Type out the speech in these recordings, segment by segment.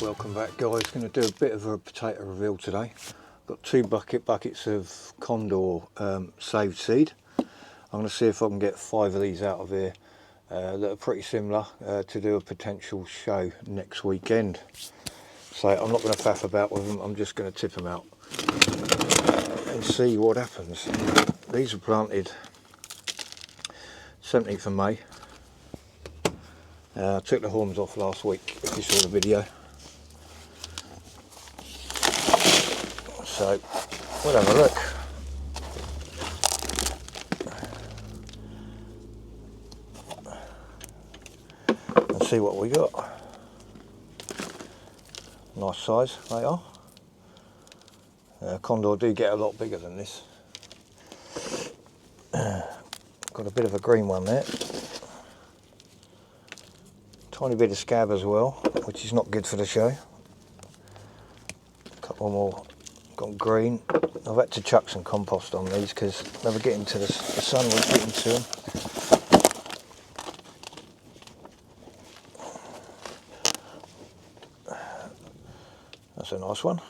welcome back guys. Going to do a bit of a potato reveal today. Got two buckets of Kondor saved seed. I'm going to see if I can get 5 of these out of here that are pretty similar to do a potential show next weekend. So I'm not going to faff about with them, I'm just going to tip them out and see what happens. These were planted 17th of May. I took the horns off last week, if you saw the video. So we'll have a look. And see what we got. Nice size they are. Kondor do get a lot bigger than this. Got a bit of a green one there. Tiny bit of scab as well, which is not good for the show. A couple more got green. I've had to chuck some compost on these because they were getting to the sun was getting to them. That's a nice one.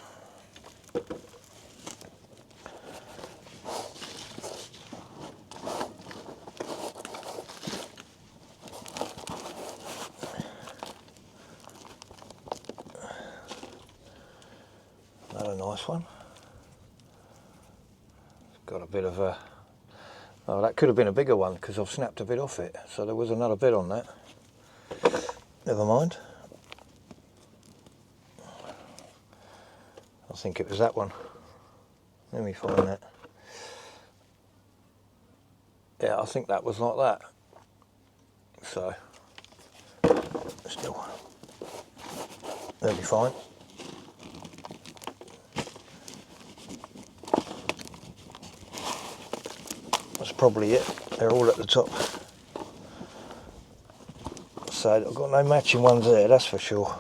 Another nice one. It's got a bit of a... Oh, that could have been a bigger one because I've snapped a bit off it. So there was another bit on that. Never mind. I think it was that one. Let me find that. Yeah, I think that was like that. So, still, they'll be fine. That's probably it. They're all at the top. So I've got no matching ones there, that's for sure.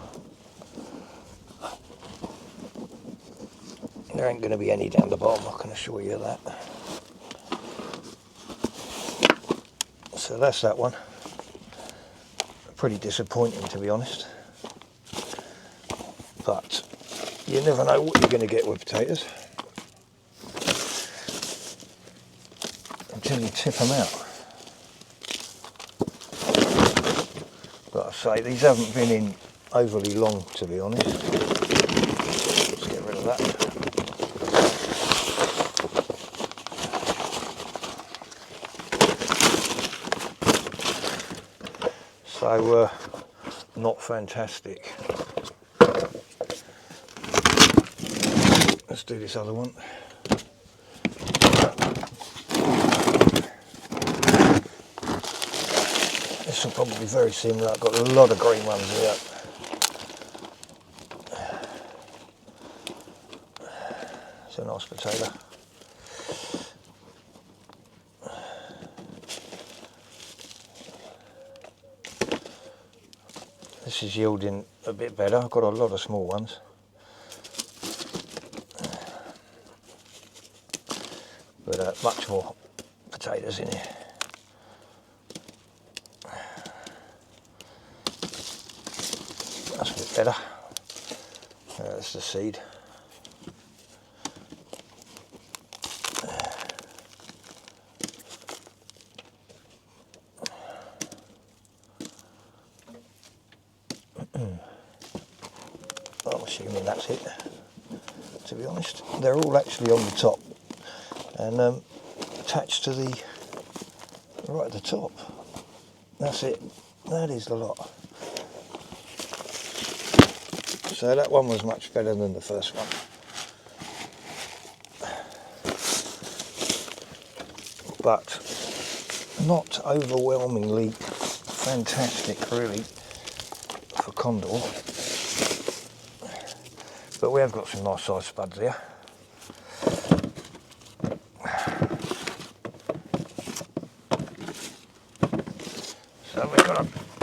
There ain't going to be any down the bottom, I can assure you that. So that's that one. Pretty disappointing, to be honest. But you never know what you're going to get with potatoes until you tip them out. But I say, these haven't been in overly long, to be honest. Let's get rid of that. So, not fantastic. Let's do this other one. This will probably be very similar. I've got a lot of green ones here. It's a nice potato. This is yielding a bit better. I've got a lot of small ones. But much more potatoes in here. That's a bit better. That's the seed. I'm assuming that's it, to be honest. They're all actually on the top and attached to the right at the top. That's it. That is the lot. So that one was much better than the first one. But not overwhelmingly fantastic, really, for Kondor. But we have got some nice sized spuds here. So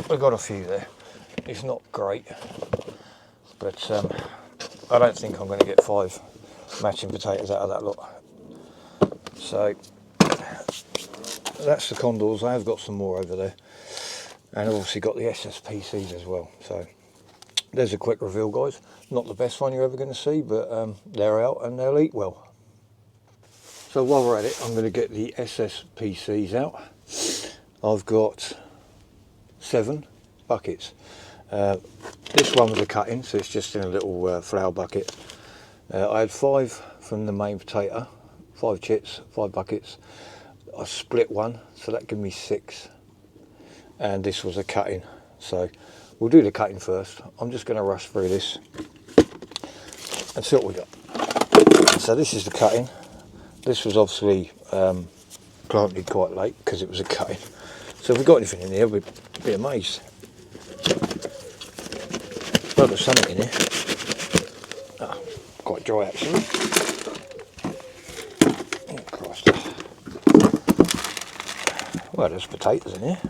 we've got a few there. It's not great, but I don't think I'm going to get 5 matching potatoes out of that lot. So that's the Kondors. I have got some more over there, and I've obviously got the SSPCs as well. So there's a quick reveal, guys. Not the best one you're ever going to see, but they're out and they'll eat well. So while we're at it, I'm going to get the SSPCs out. I've got 7 buckets. This one was a cutting, so it's just in a little flower bucket. I had 5 from the main potato, 5 chits, 5 buckets. I split one, so that gave me 6. And this was a cutting, so we'll do the cutting first. I'm just going to rush through this and see what we got. So this is the cutting. This was obviously planted quite late because it was a cutting. So if we've got anything in here, we'd be amazed. Well, there's something in here. Oh, quite dry actually. Oh, Christ. Well, there's potatoes in here.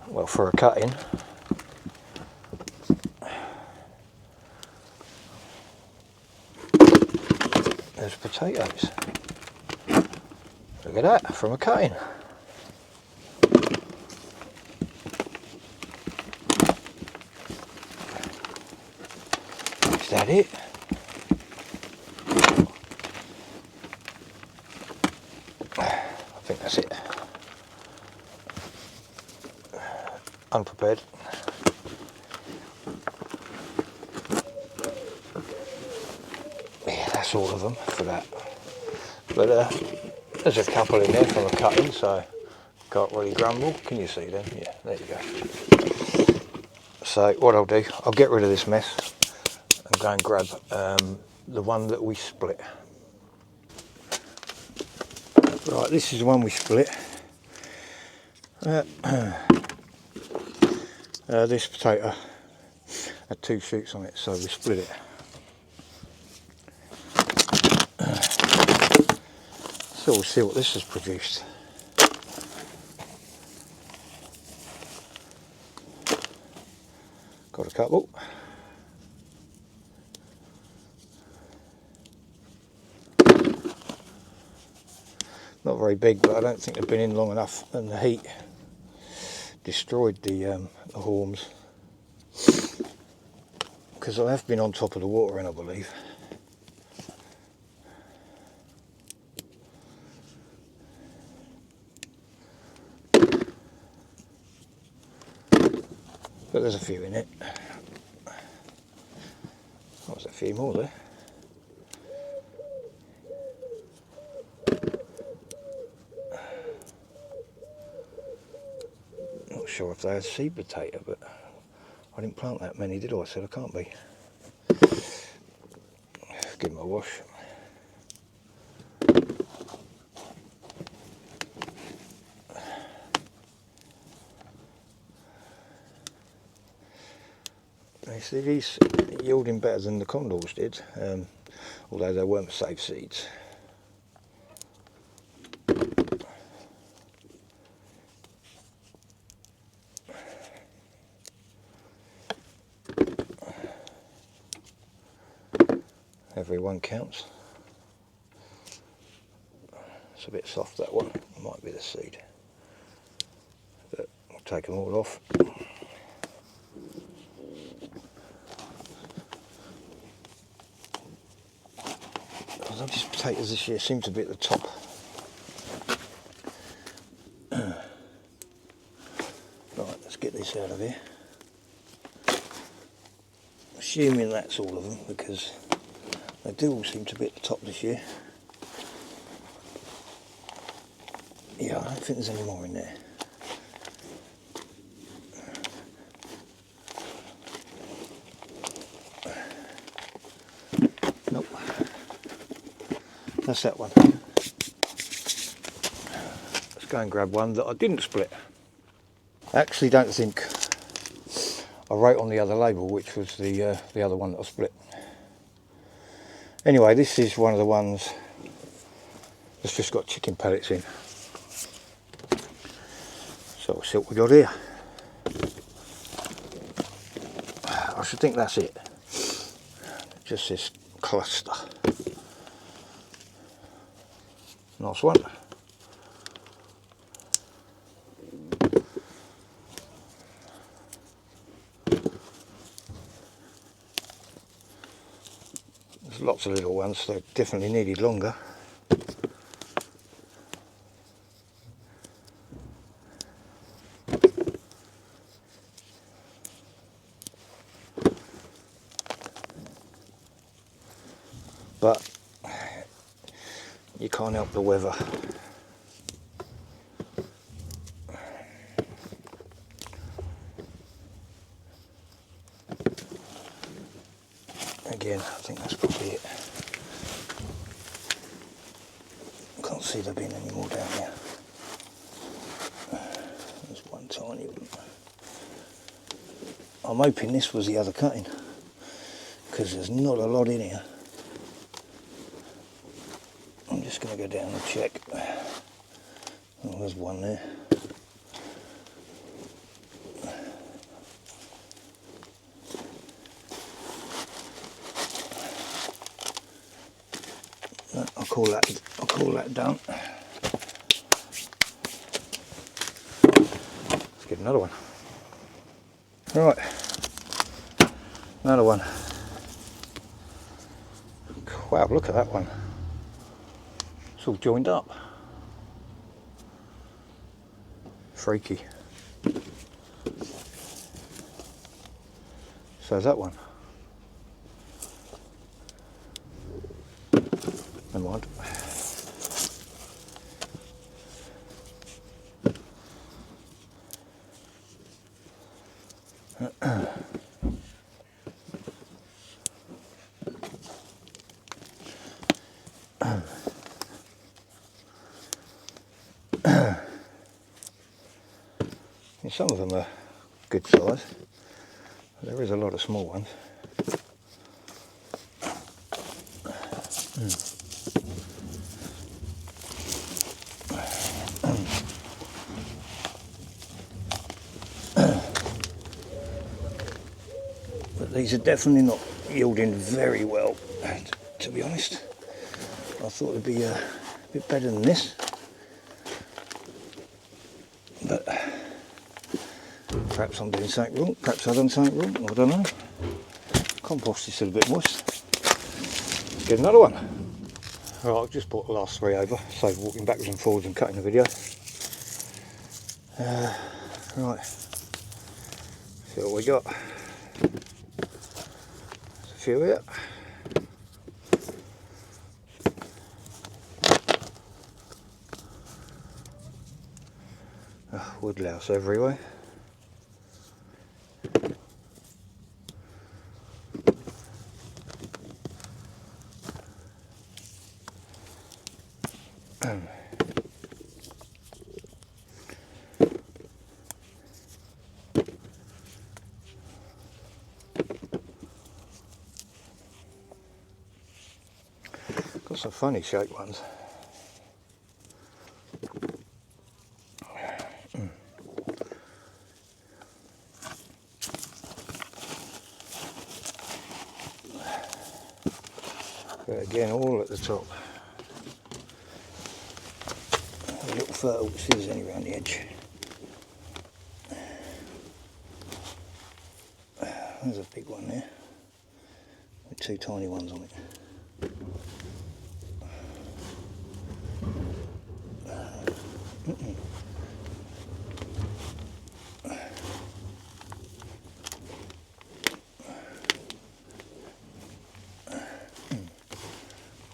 Well, for a cutting. There's potatoes. Look at that, from a cutting. Is that it? I think that's it. Unprepared. Yeah, that's all of them for that. But there's a couple in there from a cutting, so can't really grumble. Can you see them? Yeah, there you go. So what I'll do, I'll get rid of this mess and go and grab the one that we split. Right, this is the one we split. This potato had 2 shoots on it, so we split it. So we'll see what this has produced. Got a couple. Not very big, but I don't think they've been in long enough, and the heat destroyed the horns. Because I have been on top of the water, and I believe. But there's a few in it. Oh, there's a few more there. Not sure if they had seed potato, but I didn't plant that many, did I? I said I can't be. Give them a wash. You see, these yielding better than the Kondors did, although they weren't safe seeds. Every one counts. It's a bit soft, that one. Might be the seed, but we'll take them all off. These potatoes this year seem to be at the top. Right, let's get this out of here. Assuming that's all of them, because they do all seem to be at the top this year. Yeah, I don't think there's any more in there. Nope. That's that one. Let's go and grab one that I didn't split. I actually don't think I wrote on the other label which was the other one that I split. Anyway, this is one of the ones that's just got chicken pellets in. So we'll see what we got here. I should think that's it. Just this cluster. Nice one. lots of little ones, so they definitely needed longer. But you can't help the weather. Again, I think that's probably it. Can't see there being any more down here. There's one tiny one. I'm hoping this was the other cutting, because there's not a lot in here. I'm just going to go down and check. Oh, there's one there. No, I'll call that done. Let's get another one. Right, another one. Wow, look at that one. It's all joined up. Freaky. So's that one. Never mind. Some of them are good size. There is a lot of small ones. But these are definitely not yielding very well, to be honest. I thought it'd be a bit better than this. But perhaps I'm doing something wrong, perhaps I've done something wrong, I don't know. Compost is still a bit moist. Let's get another one. Right, I've just brought the last three over, so walking backwards and forwards and cutting the video. Right, see what we got. There's a few here. Woodlouse everywhere. Got some funny shaped ones. But again, all at the top. A little fertile which is only around the edge. There's a big one there, with two tiny ones on it.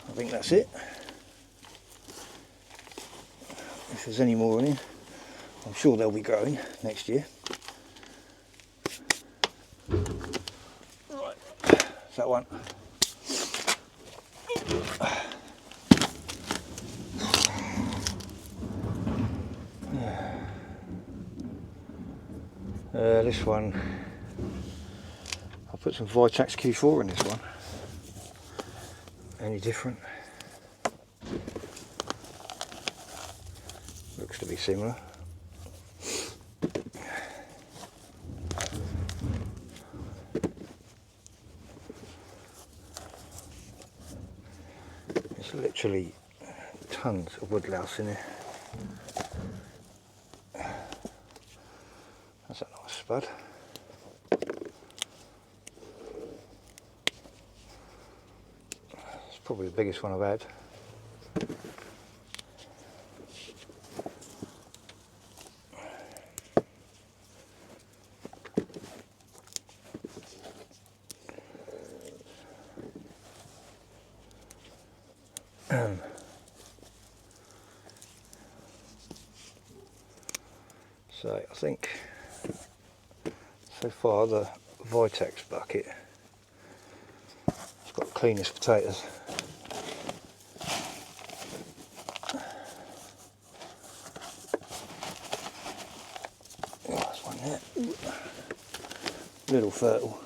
I think that's it. If there's any more in here, I'm sure they'll be growing next year. Right, that's that one. This one, I'll put some Vitax Q4 in this one. Any different? Looks to be similar. There's literally tons of woodlouse in here. That's a nice spud. probably the biggest one I've had. So I think so far the Vitex bucket has got the cleanest potatoes. That's one there. Little fertile,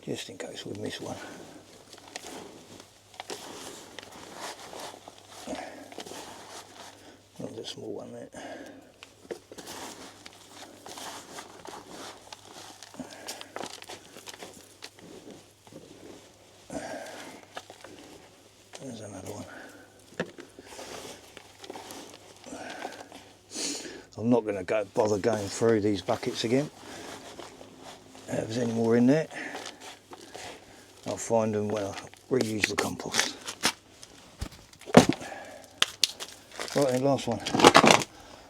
just in case we miss one. Not the small one there. There's another one. I'm not going to bother going through these buckets again. If there's any more in there, I'll find them when I reuse the compost. Right then, last one.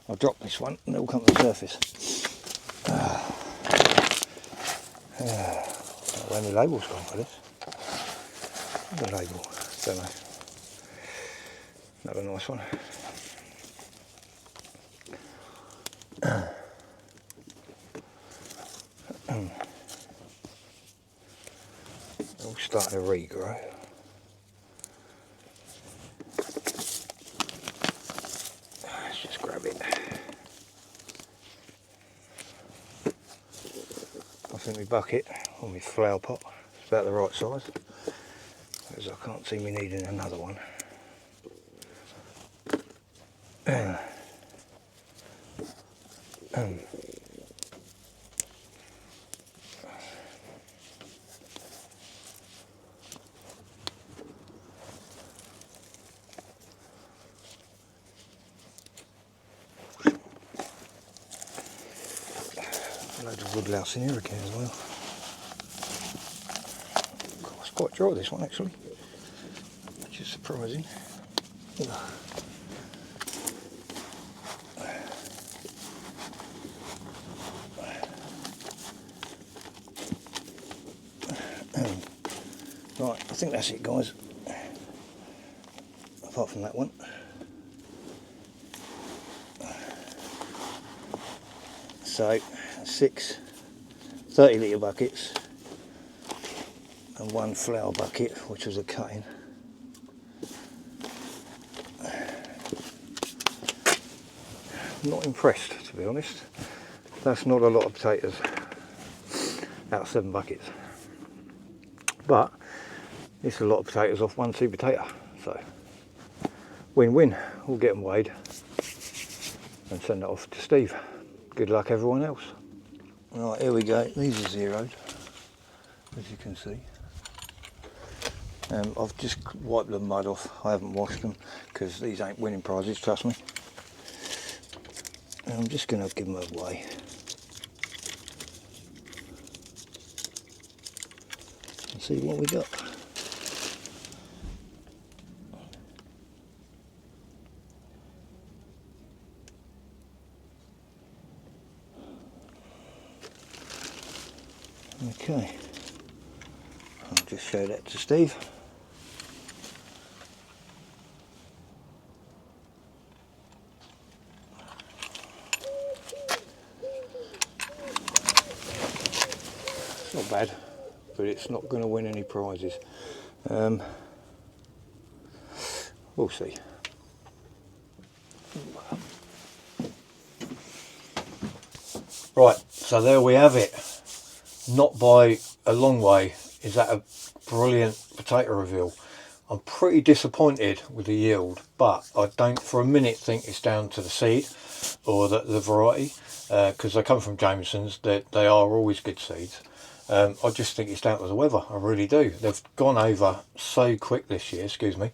I'll drop this one and it'll come to the surface. Where the label's gone for this? The label, don't know. Another nice one. All starting to regrow. Let's just grab it. I think my bucket or my flower pot is about the right size, because I can't see me needing another one. Loads of woodlouse in here again as well. God, it's quite dry, this one actually, which is surprising. Right, I think that's it, guys. Apart from that one. So 6 30-litre buckets and 1 flower bucket, which was a cutting. Not impressed, to be honest. That's not a lot of potatoes out of 7 buckets, but it's a lot of potatoes off 1 seed potato, so win-win. We'll get them weighed and send it off to Steve. Good luck everyone else. Right, here we go. These are zeroed, as you can see. I've just wiped the mud off. I haven't washed them because these ain't winning prizes, trust me. And I'm just going to give them away. And see what we got. Okay, I'll just show that to Steve. It's not bad, but it's not going to win any prizes. We'll see. Right, so there we have it. Not by a long way is that a brilliant potato reveal. I'm pretty disappointed with the yield, but I don't for a minute think it's down to the seed or the variety, because they come from Jameson's. They are always good seeds. I just think it's down to the weather. I really do. They've gone over so quick this year, excuse me.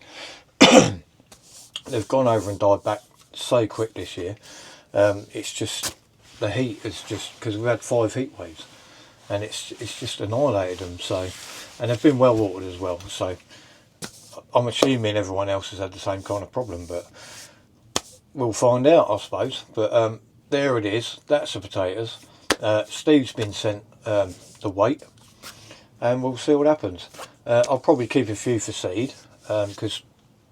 They've gone over and died back so quick this year. It's just the heat is just, because we've had 5 heat waves, and it's just annihilated them. So, and they've been well watered as well. So I'm assuming everyone else has had the same kind of problem, but we'll find out, I suppose. But there it is. That's the potatoes. Steve's been sent the weight, and we'll see what happens. I'll probably keep a few for seed, because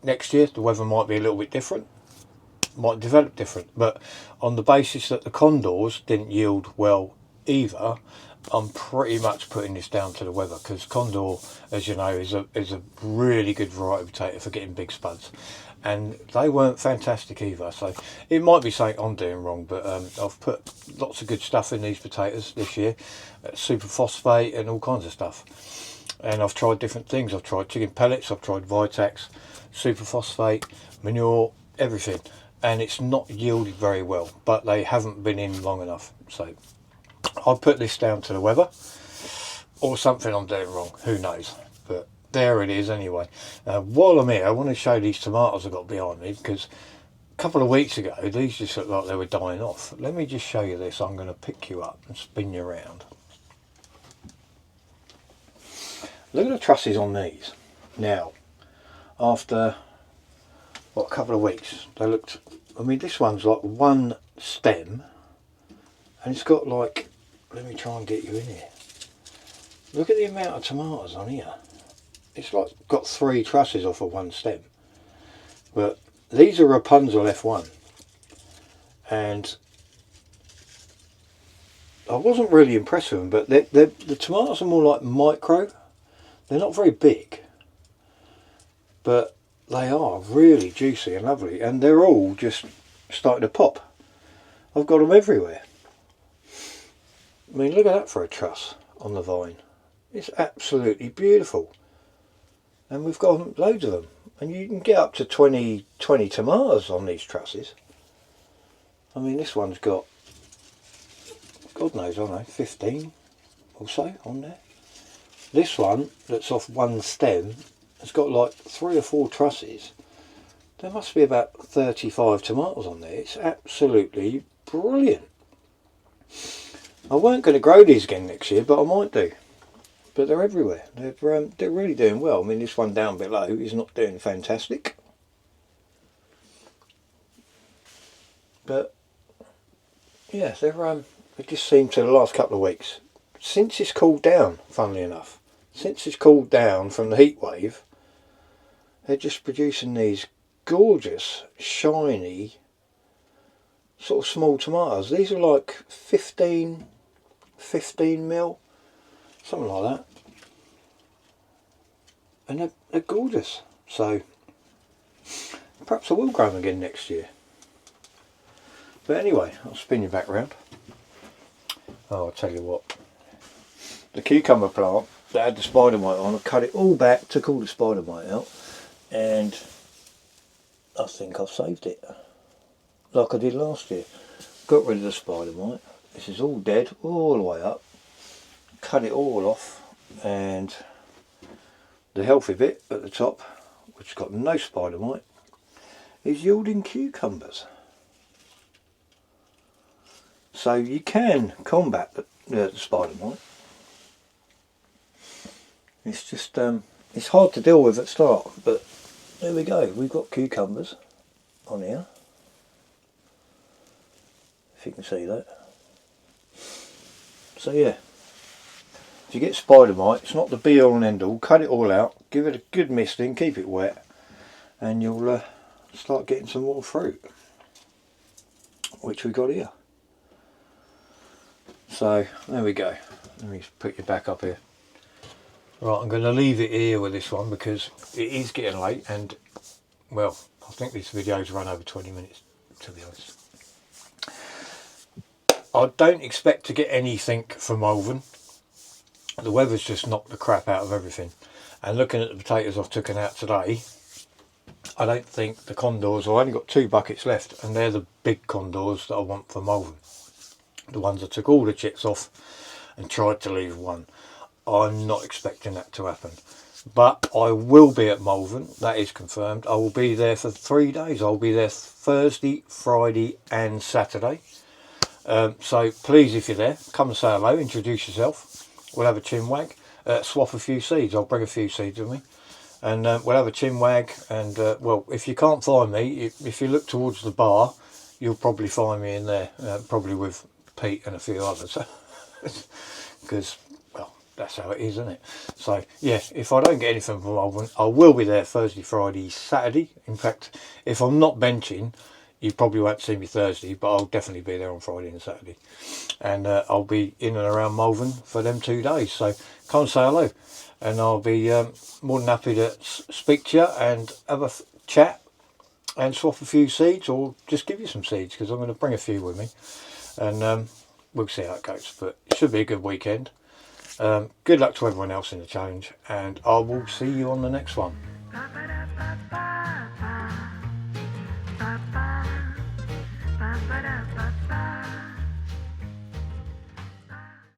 next year the weather might be a little bit different, might develop different. But on the basis that the Kondors didn't yield well either, I'm pretty much putting this down to the weather, because Kondor, as you know, is a really good variety of potato for getting big spuds, and they weren't fantastic either. So it might be something I'm doing wrong, but I've put lots of good stuff in these potatoes this year, superphosphate and all kinds of stuff. And I've tried different things. I've tried chicken pellets, I've tried Vitax, superphosphate, manure, everything, and it's not yielded very well, but they haven't been in long enough. So I'll put this down to the weather, or something I'm doing wrong, who knows. But there it is anyway. While I'm here, I want to show these tomatoes I've got behind me, because a couple of weeks ago these just looked like they were dying off. Let me just show you this. I'm going to pick you up and spin you around. Look at the trusses on these. Now, after what, a couple of weeks, they looked, I mean, this one's like one stem, and it's got like, let me try and get you in here. Look at the amount of tomatoes on here. It's like got 3 trusses off of one stem. But these are Rapunzel F1, and I wasn't really impressed with them, but the tomatoes are more like micro. They're not very big, but they are really juicy and lovely, and they're all just starting to pop. I've got them everywhere. I mean, look at that for a truss on the vine. It's absolutely beautiful. And we've got loads of them. And you can get up to 20 tomatoes on these trusses. I mean, this one's got, God knows, I don't know, 15 or so on there. This one, that's off one stem, has got like 3 or 4 trusses. There must be about 35 tomatoes on there. It's absolutely brilliant. I weren't going to grow these again next year, but I might do. But they're everywhere. They're really doing well. I mean, this one down below is not doing fantastic, but yeah, they just seem to, the last couple of weeks, since it's cooled down, funnily enough, since it's cooled down from the heat wave, they're just producing these gorgeous, shiny, sort of small tomatoes. These are like 15 mil, something like that, and they're gorgeous. So perhaps I will grow them again next year. But anyway, I'll spin you back round. Oh, I'll tell you what, the cucumber plant that had the spider mite on, I cut it all back, took all the spider mite out, and I think I've saved it like I did last year. Got rid of the spider mite. This is all dead all the way up. Cut it all off, and the healthy bit at the top, which has got no spider mite, is yielding cucumbers. So you can combat the spider mite. It's just it's hard to deal with at start, but there we go. We've got cucumbers on here, if you can see that. So yeah, if you get spider mite, it's not the be all and end all. Cut it all out, give it a good misting, keep it wet, and you'll start getting some more fruit, which we got here. So there we go. Let me put you back up here. Right, I'm going to leave it here with this one because it is getting late, and well, I think this video's run over 20 minutes, to be honest. I don't expect to get anything from Malvern. The weather's just knocked the crap out of everything, and looking at the potatoes I've taken out today, I don't think the Kondors, I've only got 2 buckets left, and they're the big Kondors that I want for Malvern. The ones I took all the chips off and tried to leave one. I'm not expecting that to happen, but I will be at Malvern, that is confirmed. I will be there for 3 days. I'll be there Thursday, Friday and Saturday. So please, if you're there, come and say hello, introduce yourself. We'll have a chin wag, swap a few seeds. I'll bring a few seeds with me, and we'll have a chin wag. And well, if you can't find me, if you look towards the bar, you'll probably find me in there, probably with Pete and a few others, because well, that's how it is, isn't it? So yeah, if I don't get anything from Malvern, I will be there Thursday, Friday, Saturday. In fact, if I'm not benching, you probably won't see me Thursday, but I'll definitely be there on Friday and Saturday. And I'll be in and around Malvern for them 2 days. So come and say hello. And I'll be more than happy to speak to you and have a chat and swap a few seeds, or just give you some seeds, because I'm going to bring a few with me. And we'll see how it goes. But it should be a good weekend. Good luck to everyone else in the challenge. And I will see you on the next one. Ba-ba-da-ba-ba.